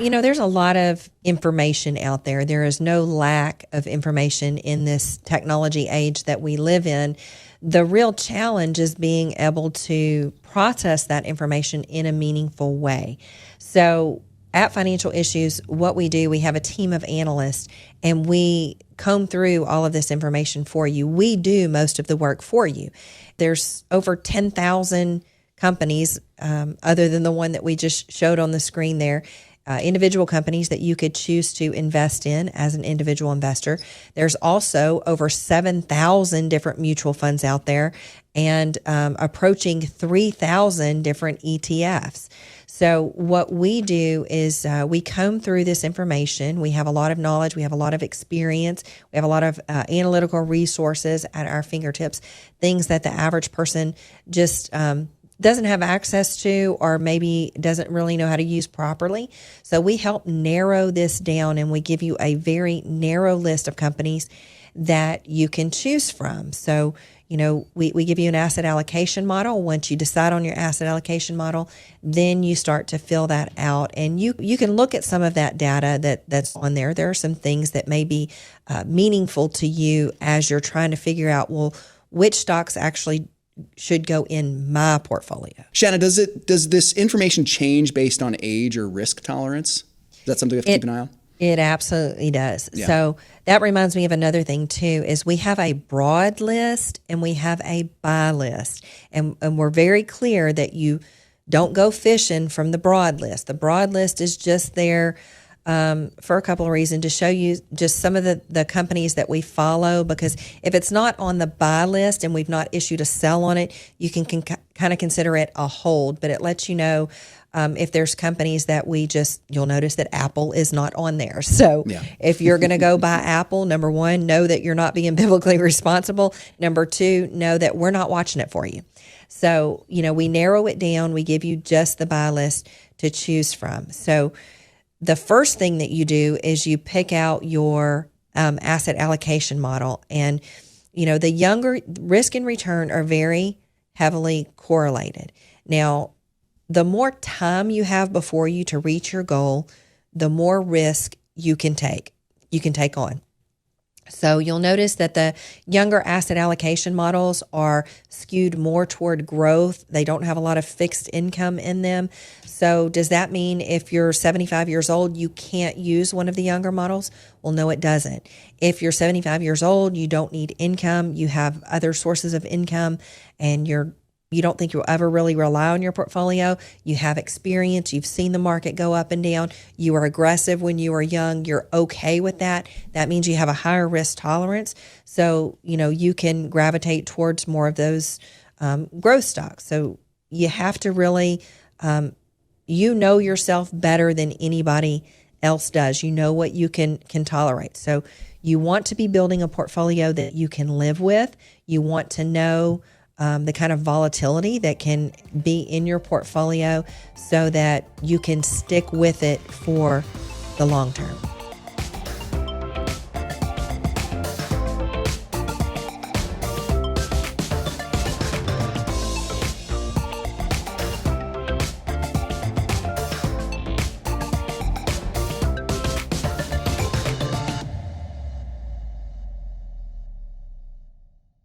There's a lot of information out there. There is no lack of information in this technology age that we live in. The real challenge is being able to process that information in a meaningful way. So at Financial Issues, what we do, we have a team of analysts, and we comb through all of this information for you. We do most of the work for you. There's over 10,000 companies, other than the one that we just showed on the screen there, individual companies that you could choose to invest in as an individual investor. There's also over 7,000 different mutual funds out there, and approaching 3,000 different ETFs. So what we do is we comb through this information. We have a lot of knowledge. We have a lot of experience. We have a lot of analytical resources at our fingertips, things that the average person just doesn't have access to, or maybe doesn't really know how to use properly. So we help narrow this down, and we give you a very narrow list of companies that you can choose from. So, we give you an asset allocation model. Once you decide on your asset allocation model, then you start to fill that out, and you can look at some of that data that's on there. There are some things that may be meaningful to you as you're trying to figure out, well, which stocks actually should go in my portfolio. Shanna, does this information change based on age or risk tolerance? Is that something we have to keep an eye on? It absolutely does. Yeah. So that reminds me of another thing too, is we have a broad list and we have a buy list. And we're very clear that you don't go fishing from the broad list. The broad list is just there for a couple of reasons, to show you just some of the companies that we follow, because if it's not on the buy list and we've not issued a sell on it, you can kind of consider it a hold, but it lets you know if there's companies that you'll notice that Apple is not on there. So if you're going to go buy Apple, number one, know that you're not being biblically responsible. Number two, know that we're not watching it for you. So, we narrow it down. We give you just the buy list to choose from. So the first thing that you do is you pick out your asset allocation model. And, the younger risk and return are very heavily correlated. Now, the more time you have before you to reach your goal, the more risk you can take on. So you'll notice that the younger asset allocation models are skewed more toward growth. They don't have a lot of fixed income in them. So does that mean if you're 75 years old, you can't use one of the younger models? Well, no, it doesn't. If you're 75 years old, you don't need income, you have other sources of income, and you don't think you'll ever really rely on your portfolio, you have experience, you've seen the market go up and down, you were aggressive when you were young, you're okay with that. That means you have a higher risk tolerance. So, you can gravitate towards more of those growth stocks. So you have to really, yourself better than anybody else does. You know what you can tolerate. So you want to be building a portfolio that you can live with. You want to know the kind of volatility that can be in your portfolio so that you can stick with it for the long term.